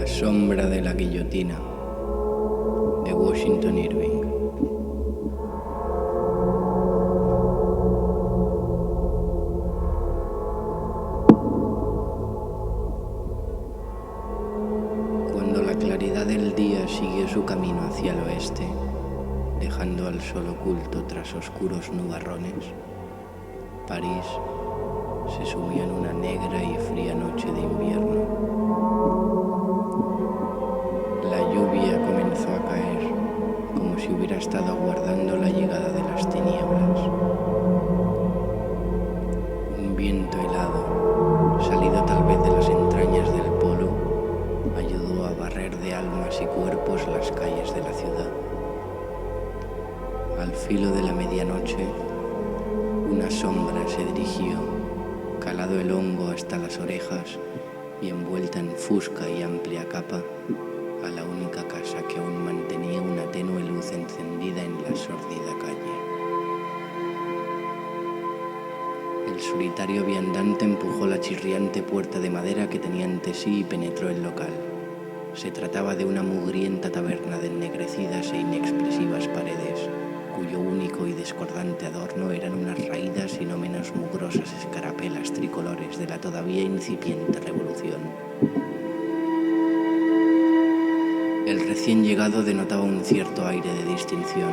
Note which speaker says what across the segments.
Speaker 1: La sombra de la guillotina, de Washington Irving. Cuando la claridad del día siguió su camino hacia el oeste, dejando al sol oculto tras oscuros nubarrones, París se sumió en una negra y fría noche de invierno. La lluvia comenzó a caer, como si hubiera estado aguardando la llegada de las tinieblas. Un viento helado, salido tal vez de las entrañas del polo, ayudó a barrer de almas y cuerpos las calles de la ciudad. Al filo de la medianoche, una sombra se dirigió, calado el hongo hasta las orejas y envuelta en fusca y amplia capa, a la única casa que aún mantenía una tenue luz encendida en la sórdida calle. El solitario viandante empujó la chirriante puerta de madera que tenía ante sí y penetró el local. Se trataba de una mugrienta taberna de ennegrecidas e inexpresivas paredes, cuyo único y discordante adorno eran unas raídas y no menos mugrosas escarapelas tricolores de la todavía incipiente revolución. El recién llegado denotaba un cierto aire de distinción.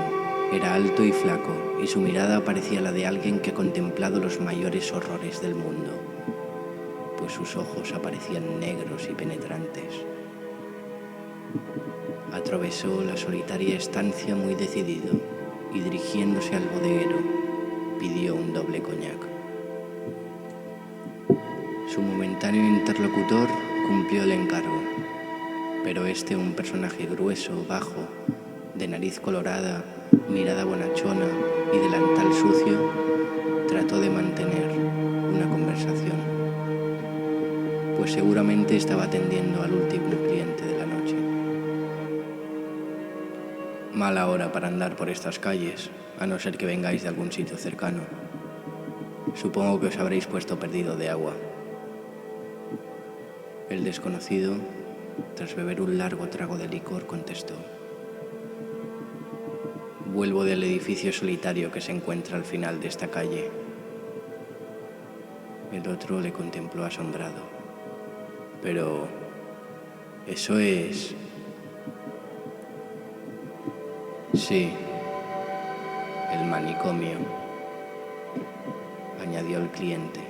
Speaker 1: Era alto y flaco, y su mirada parecía la de alguien que ha contemplado los mayores horrores del mundo, pues sus ojos aparecían negros y penetrantes. Atravesó la solitaria estancia muy decidido, y dirigiéndose al bodeguero, pidió un doble coñac. Su momentáneo interlocutor cumplió el encargo, pero un personaje grueso, bajo, de nariz colorada, mirada bonachona y delantal sucio, trató de mantener una conversación, pues seguramente estaba atendiendo al último cliente de la noche. Mala hora para andar por estas calles, a no ser que vengáis de algún sitio cercano. Supongo que os habréis puesto perdido de agua. El desconocido, tras beber un largo trago de licor, contestó: vuelvo del edificio solitario que se encuentra al final de esta calle. El otro le contempló asombrado. Pero eso es... Sí, el manicomio, añadió el cliente,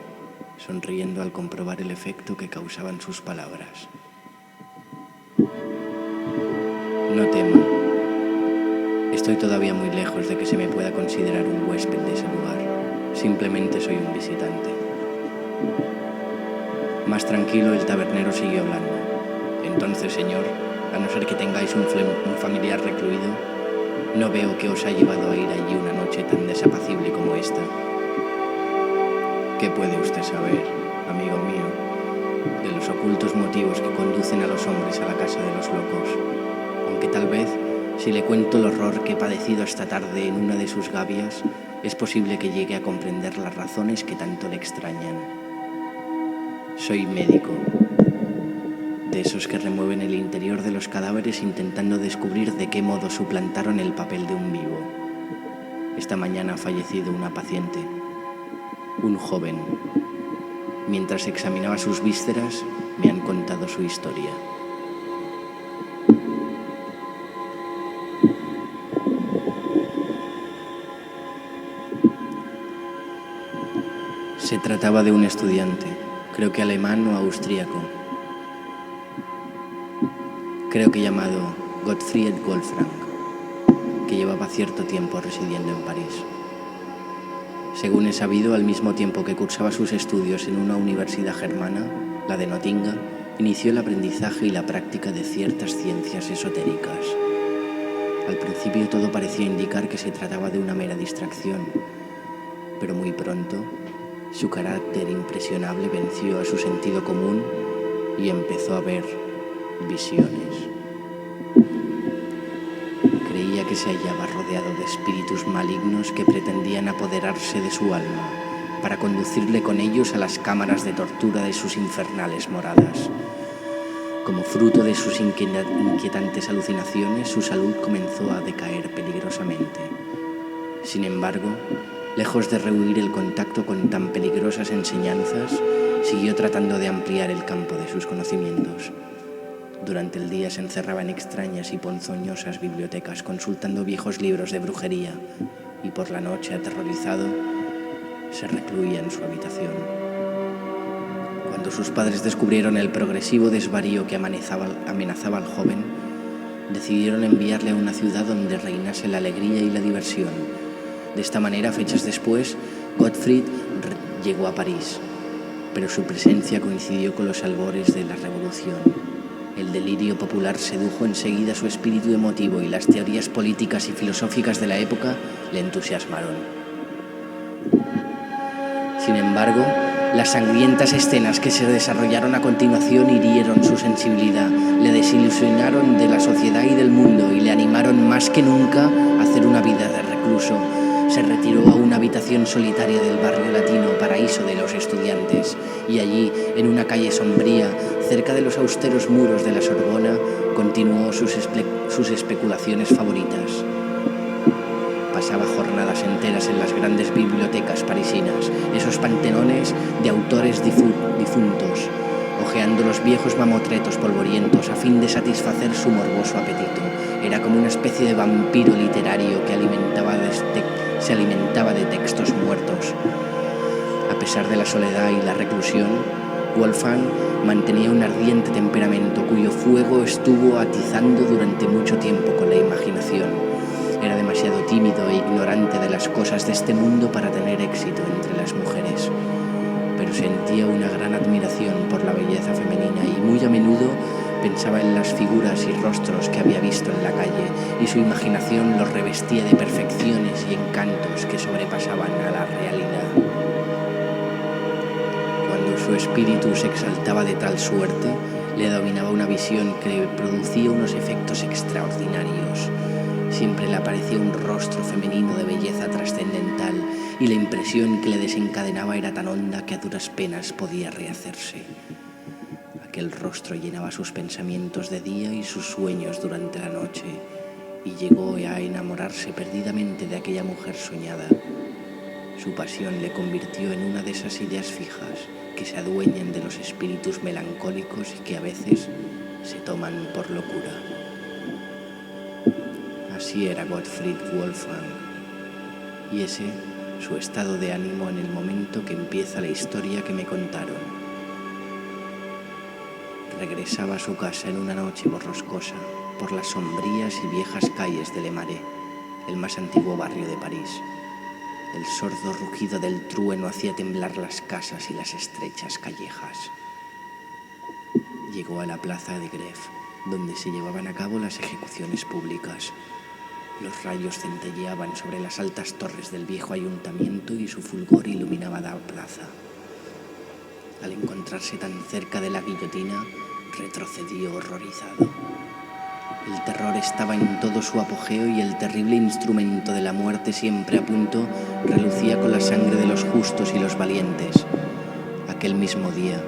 Speaker 1: sonriendo al comprobar el efecto que causaban sus palabras. No tema, estoy todavía muy lejos de que se me pueda considerar un huésped de ese lugar. Simplemente soy un visitante. Más tranquilo, el tabernero siguió hablando. Entonces, señor, a no ser que tengáis un familiar recluido, no veo que os ha llevado a ir allí una noche tan desapacible como esta. ¿Qué puede usted saber, amigo mío, de los ocultos motivos que conducen a los hombres a la casa de los locos? Aunque tal vez, si le cuento el horror que he padecido esta tarde en una de sus gavias, es posible que llegue a comprender las razones que tanto le extrañan. Soy médico, de esos que remueven el interior de los cadáveres intentando descubrir de qué modo suplantaron el papel de un vivo. Esta mañana ha fallecido una paciente, un joven. Mientras examinaba sus vísceras, me han contado su historia. Se trataba de un estudiante, creo que alemán o austríaco. Creo que llamado Gottfried Wolfgang, que llevaba cierto tiempo residiendo en París. Según he sabido, al mismo tiempo que cursaba sus estudios en una universidad germana, la de Nottingham, inició el aprendizaje y la práctica de ciertas ciencias esotéricas. Al principio todo parecía indicar que se trataba de una mera distracción, pero muy pronto su carácter impresionable venció a su sentido común y empezó a ver visiones. Creía que se hallaba rodeado de espíritus malignos que pretendían apoderarse de su alma para conducirle con ellos a las cámaras de tortura de sus infernales moradas. Como fruto de sus inquietantes alucinaciones, su salud comenzó a decaer peligrosamente. Sin embargo, lejos de rehuir el contacto con tan peligrosas enseñanzas, siguió tratando de ampliar el campo de sus conocimientos. Durante el día se encerraba en extrañas y ponzoñosas bibliotecas consultando viejos libros de brujería y por la noche, aterrorizado, se recluía en su habitación. Cuando sus padres descubrieron el progresivo desvarío que amenazaba al joven, decidieron enviarle a una ciudad donde reinase la alegría y la diversión. De esta manera, fechas después, Gottfried llegó a París, pero su presencia coincidió con los albores de la Revolución. El delirio popular sedujo enseguida su espíritu emotivo y las teorías políticas y filosóficas de la época le entusiasmaron. Sin embargo, las sangrientas escenas que se desarrollaron a continuación hirieron su sensibilidad, le desilusionaron de la sociedad y del mundo y le animaron más que nunca a hacer una vida de recluso. Se retiró a una habitación solitaria del barrio latino, paraíso de los estudiantes, y allí, en una calle sombría, cerca de los austeros muros de la Sorbona, continuó sus especulaciones favoritas. Pasaba jornadas enteras en las grandes bibliotecas parisinas, esos panteones de autores difuntos, hojeando los viejos mamotretos polvorientos a fin de satisfacer su morboso apetito. Era como una especie de vampiro literario que se alimentaba de textos muertos. A pesar de la soledad y la reclusión, Wolfgang mantenía un ardiente temperamento cuyo fuego estuvo atizando durante mucho tiempo con la imaginación. Era demasiado tímido e ignorante de las cosas de este mundo para tener éxito entre las mujeres, pero sentía una gran admiración por la belleza femenina y muy a menudo pensaba en las figuras y rostros que había visto en la calle, y su imaginación los revestía de perfecciones y encantos que sobrepasaban a la realidad. Cuando su espíritu se exaltaba de tal suerte, le dominaba una visión que producía unos efectos extraordinarios. Siempre le aparecía un rostro femenino de belleza trascendental, y la impresión que le desencadenaba era tan honda que a duras penas podía rehacerse. Aquel rostro llenaba sus pensamientos de día y sus sueños durante la noche, y llegó a enamorarse perdidamente de aquella mujer soñada. Su pasión le convirtió en una de esas ideas fijas que se adueñan de los espíritus melancólicos y que a veces se toman por locura. Así era Gottfried Wolfgang, y ese su estado de ánimo en el momento que empieza la historia que me contaron. Regresaba a su casa en una noche borrascosa por las sombrías y viejas calles de Le Marais, el más antiguo barrio de París. El sordo rugido del trueno hacía temblar las casas y las estrechas callejas. Llegó a la plaza de Grève, donde se llevaban a cabo las ejecuciones públicas. Los rayos centelleaban sobre las altas torres del viejo ayuntamiento y su fulgor iluminaba la plaza. Al encontrarse tan cerca de la guillotina, retrocedió horrorizado. El terror estaba en todo su apogeo y el terrible instrumento de la muerte, siempre a punto, relucía con la sangre de los justos y los valientes. Aquel mismo día,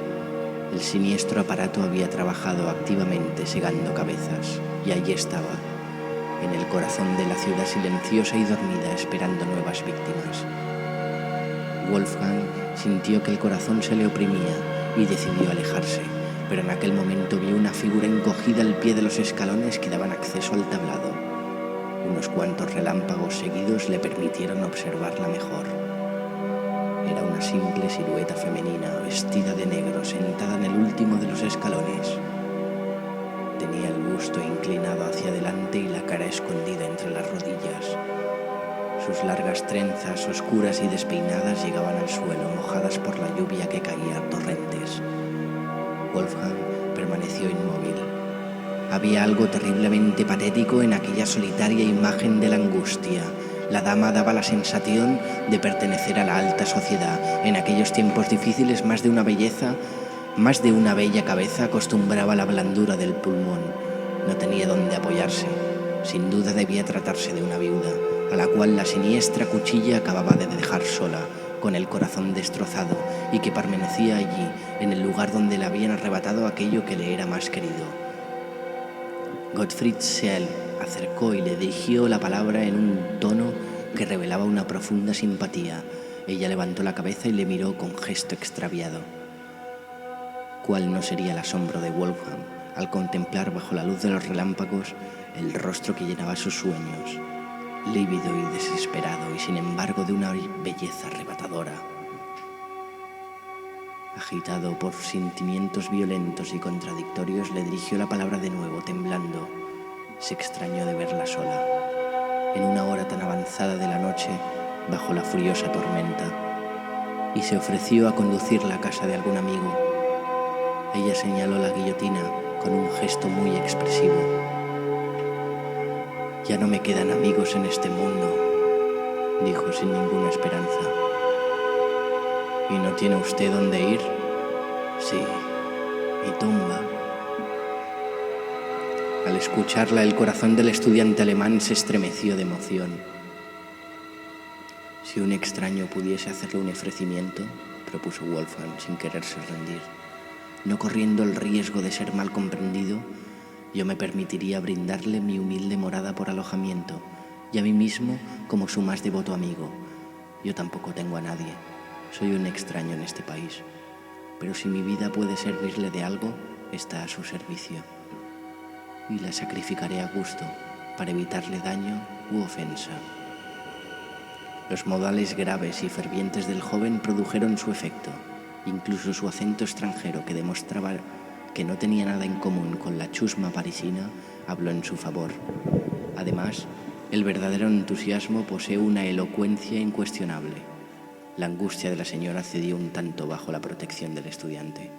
Speaker 1: el siniestro aparato había trabajado activamente segando cabezas, y allí estaba, en el corazón de la ciudad silenciosa y dormida, esperando nuevas víctimas. Wolfgang sintió que el corazón se le oprimía y decidió alejarse, pero en aquel momento vio una figura encogida al pie de los escalones que daban acceso al tablado. Unos cuantos relámpagos seguidos le permitieron observarla mejor. Era una simple silueta femenina, vestida de negro, sentada en el último de los escalones. Tenía el busto inclinado hacia adelante y la cara escondida entre las rodillas. Sus largas trenzas, oscuras y despeinadas, llegaban al suelo, mojadas por la lluvia que caía a torrentes. Wolfgang permaneció inmóvil. Había algo terriblemente patético en aquella solitaria imagen de la angustia. La dama daba la sensación de pertenecer a la alta sociedad. En aquellos tiempos difíciles, más de una bella cabeza acostumbraba a la blandura del pulmón. No tenía dónde apoyarse. Sin duda debía tratarse de una viuda, a la cual la siniestra cuchilla acababa de dejar sola, con el corazón destrozado y que permanecía allí, en el lugar donde le habían arrebatado aquello que le era más querido. Gottfried se acercó y le dirigió la palabra en un tono que revelaba una profunda simpatía. Ella levantó la cabeza y le miró con gesto extraviado. ¿Cuál no sería el asombro de Wolfgang al contemplar bajo la luz de los relámpagos el rostro que llenaba sus sueños, lívido y desesperado y sin embargo de una belleza arrebatadora? Agitado por sentimientos violentos y contradictorios, le dirigió la palabra de nuevo, temblando. Se extrañó de verla sola, en una hora tan avanzada de la noche, bajo la furiosa tormenta, y se ofreció a conducirla a casa de algún amigo. Ella señaló la guillotina con un gesto muy expresivo. «Ya no me quedan amigos en este mundo», dijo sin ninguna esperanza. «¿Y no tiene usted dónde ir?» «Sí, mi tumba». Al escucharla, el corazón del estudiante alemán se estremeció de emoción. «Si un extraño pudiese hacerle un ofrecimiento», propuso Wolfgang sin quererse rendir, «no corriendo el riesgo de ser mal comprendido, yo me permitiría brindarle mi humilde morada por alojamiento y a mí mismo como su más devoto amigo. Yo tampoco tengo a nadie, soy un extraño en este país, pero si mi vida puede servirle de algo, está a su servicio, y la sacrificaré a gusto para evitarle daño u ofensa». Los modales graves y fervientes del joven produjeron su efecto. Incluso su acento extranjero, que demostraba que no tenía nada en común con la chusma parisina, habló en su favor. Además, el verdadero entusiasmo posee una elocuencia incuestionable. La angustia de la señora cedió un tanto bajo la protección del estudiante.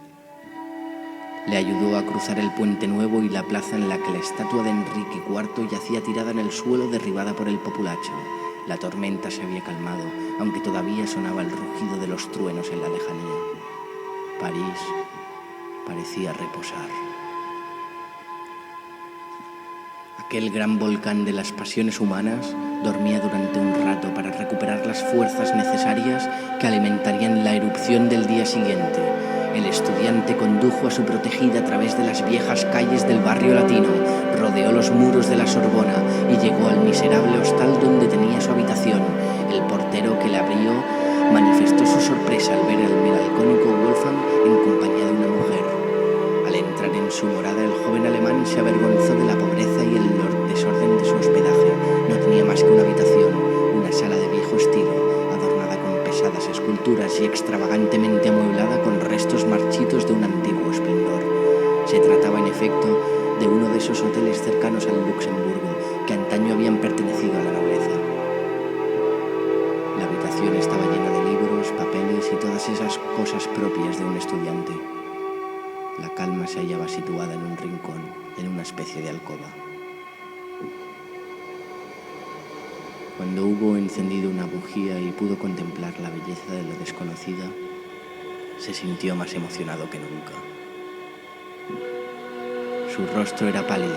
Speaker 1: Le ayudó a cruzar el puente nuevo y la plaza en la que la estatua de Enrique IV yacía tirada en el suelo, derribada por el populacho. La tormenta se había calmado, aunque todavía sonaba el rugido de los truenos en la lejanía. París parecía reposar. Aquel gran volcán de las pasiones humanas dormía durante un rato para recuperar las fuerzas necesarias que alimentarían la erupción del día siguiente. El estudiante condujo a su protegida a través de las viejas calles del barrio latino, rodeó los muros de la Sorbona y llegó al miserable hostal donde tenía su habitación. El portero que le abrió manifestó su sorpresa al ver al melancólico Wolfgang en compañía de una mujer. Al entrar en su morada, el joven alemán se avergonzó de la pobreza y el desorden de su hospedaje. No tenía más que una habitación, una sala de viejo estilo, pesadas esculturas y extravagantemente amueblada con restos marchitos de un antiguo esplendor. Se trataba, en efecto, de uno de esos hoteles cercanos al Luxemburgo que antaño habían pertenecido a la nobleza. La habitación estaba llena de libros, papeles y todas esas cosas propias de un estudiante. La calma se hallaba situada en un rincón, en una especie de alcoba. Cuando hubo encendido una bujía y pudo contemplar la belleza de lo desconocida, se sintió más emocionado que nunca. Su rostro era pálido,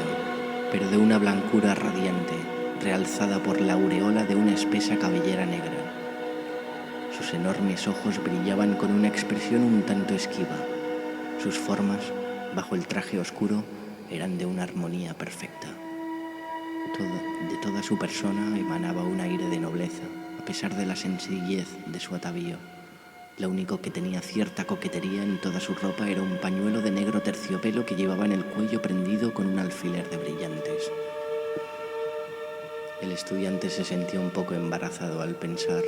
Speaker 1: pero de una blancura radiante, realzada por la aureola de una espesa cabellera negra. Sus enormes ojos brillaban con una expresión un tanto esquiva. Sus formas, bajo el traje oscuro, eran de una armonía perfecta. De toda su persona emanaba un aire de nobleza, a pesar de la sencillez de su atavío. Lo único que tenía cierta coquetería en toda su ropa era un pañuelo de negro terciopelo que llevaba en el cuello prendido con un alfiler de brillantes. El estudiante se sentía un poco embarazado al pensar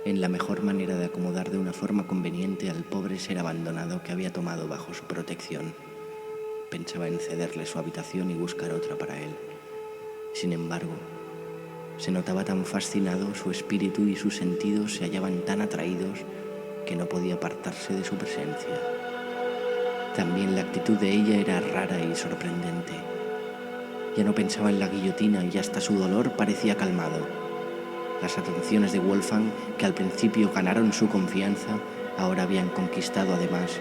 Speaker 1: en la mejor manera de acomodar de una forma conveniente al pobre ser abandonado que había tomado bajo su protección. Pensaba en cederle su habitación y buscar otra para él. Sin embargo, se notaba tan fascinado, su espíritu y sus sentidos se hallaban tan atraídos que no podía apartarse de su presencia. También la actitud de ella era rara y sorprendente. Ya no pensaba en la guillotina y hasta su dolor parecía calmado. Las atenciones de Wolfgang, que al principio ganaron su confianza, ahora habían conquistado además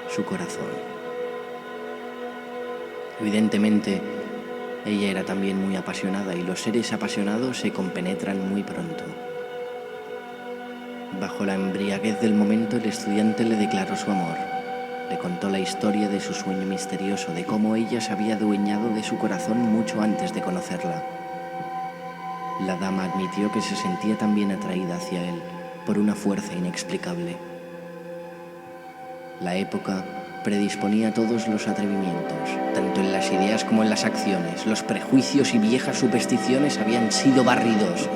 Speaker 1: su corazón. Evidentemente, ella era también muy apasionada y los seres apasionados se compenetran muy pronto. Bajo la embriaguez del momento, el estudiante le declaró su amor. Le contó la historia de su sueño misterioso, de cómo ella se había adueñado de su corazón mucho antes de conocerla. La dama admitió que se sentía también atraída hacia él por una fuerza inexplicable. La época predisponía todos los atrevimientos, tanto en las ideas como en las acciones. Los prejuicios y viejas supersticiones habían sido barridos.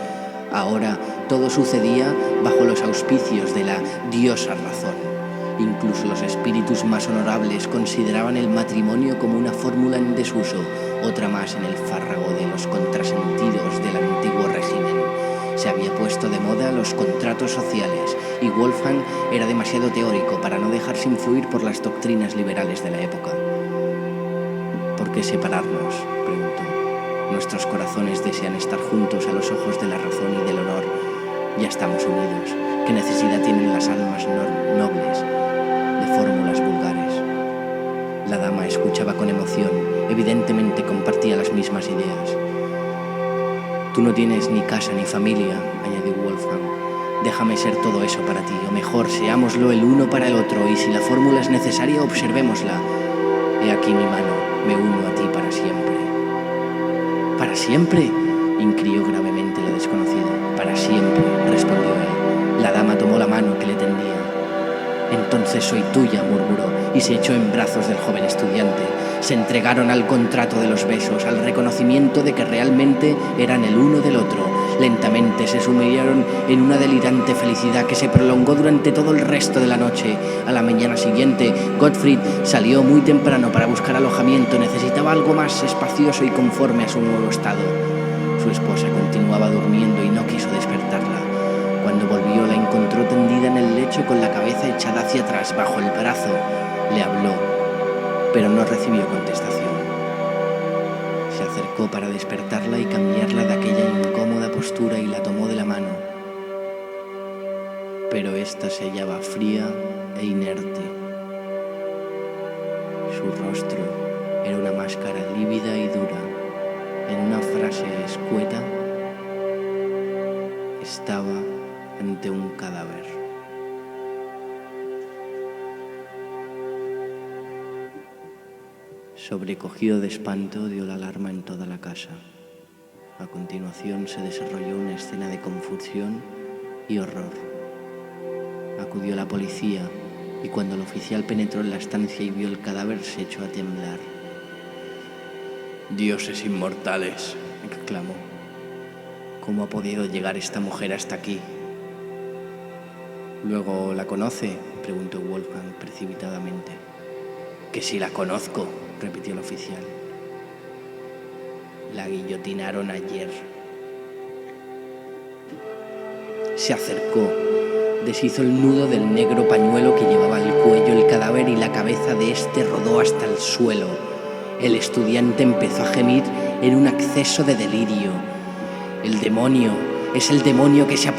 Speaker 1: Ahora todo sucedía bajo los auspicios de la diosa razón. Incluso los espíritus más honorables consideraban el matrimonio como una fórmula en desuso, otra más en el fárrago de los contrasentidos del antiguo régimen. Se había puesto de moda los contratos sociales y Wolfgang era demasiado teórico para no dejarse influir por las doctrinas liberales de la época. ¿Por qué separarnos?, preguntó. Nuestros corazones desean estar juntos a los ojos de la razón y del honor. Ya estamos unidos. ¿Qué necesidad tienen las almas nobles de fórmulas vulgares? La dama escuchaba con emoción. Evidentemente compartía las mismas ideas. Tú no tienes ni casa ni familia, añadió Wolfgang. Déjame ser todo eso para ti, o mejor, seámoslo el uno para el otro, y si la fórmula es necesaria, observémosla. He aquí mi mano, me uno a ti para siempre. ¿Para siempre?, inquirió gravemente la desconocida. Para siempre, respondió él. La dama tomó la mano que le tendía. Entonces soy tuya, murmuró, y se echó en brazos del joven estudiante. Se entregaron al contrato de los besos, al reconocimiento de que realmente eran el uno del otro. Lentamente se sumieron en una delirante felicidad que se prolongó durante todo el resto de la noche. A la mañana siguiente, Gottfried salió muy temprano para buscar alojamiento. Necesitaba algo más espacioso y conforme a su nuevo estado. Su esposa continuaba durmiendo y no quiso despertarla. Cuando volvió, la encontró tendida en el lecho con la cabeza echada hacia atrás bajo el brazo. Le habló, pero no recibió contestación. Se acercó para despertarla y cambiarla de aquella incómoda postura y la tomó de la mano. Pero ésta se hallaba fría e inerte. Su rostro era una máscara lívida y dura. En una frase escueta, estaba ante un cadáver. Sobrecogido de espanto, dio la alarma en toda la casa. A continuación se desarrolló una escena de confusión y horror. Acudió la policía y cuando el oficial penetró en la estancia y vio el cadáver se echó a temblar. «Dioses inmortales», exclamó. «¿Cómo ha podido llegar esta mujer hasta aquí?» «¿Luego la conoce?», preguntó Wolfgang precipitadamente. «Que si la conozco», repitió el oficial. «La guillotinaron ayer». Se acercó, deshizo el nudo del negro pañuelo que llevaba al cuello el cadáver y la cabeza de este rodó hasta el suelo. El estudiante empezó a gemir en un acceso de delirio. «El demonio, es el demonio que se ha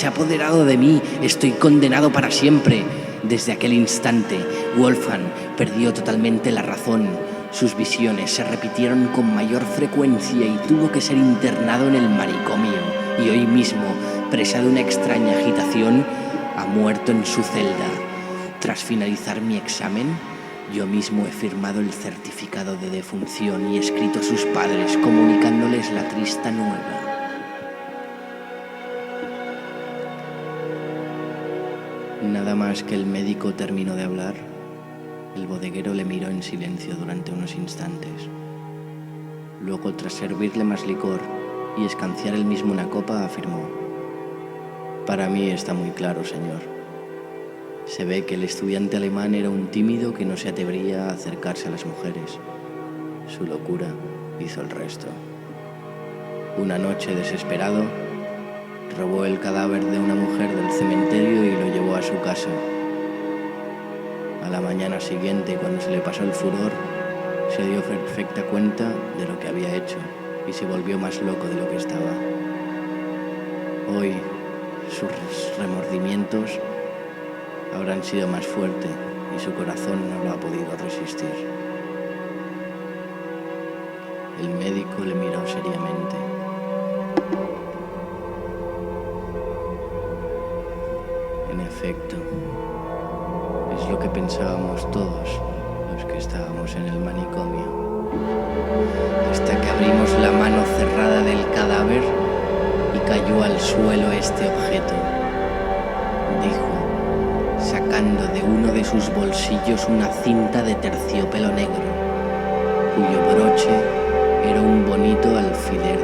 Speaker 1: apoderado de mí, estoy condenado para siempre». Desde aquel instante, Wolfgang perdió totalmente la razón. Sus visiones se repitieron con mayor frecuencia y tuvo que ser internado en el manicomio. Y hoy mismo, presa de una extraña agitación, ha muerto en su celda. Tras finalizar mi examen, yo mismo he firmado el certificado de defunción y he escrito a sus padres comunicándoles la triste nueva. Nada más que el médico terminó de hablar, el bodeguero le miró en silencio durante unos instantes. Luego, tras servirle más licor y escanciar él mismo una copa, afirmó: «Para mí está muy claro, señor. Se ve que el estudiante alemán era un tímido que no se atrevía a acercarse a las mujeres. Su locura hizo el resto. Una noche, desesperado, robó el cadáver de una mujer del cementerio y lo llevó a su casa. A la mañana siguiente, cuando se le pasó el furor, se dio perfecta cuenta de lo que había hecho y se volvió más loco de lo que estaba. Hoy, sus remordimientos habrán sido más fuertes y su corazón no lo ha podido resistir». El médico le miró seriamente. efecto, es lo que pensábamos todos los que estábamos en el manicomio, hasta que abrimos la mano cerrada del cadáver y cayó al suelo este objeto, dijo, sacando de uno de sus bolsillos una cinta de terciopelo negro, cuyo broche era un bonito alfiler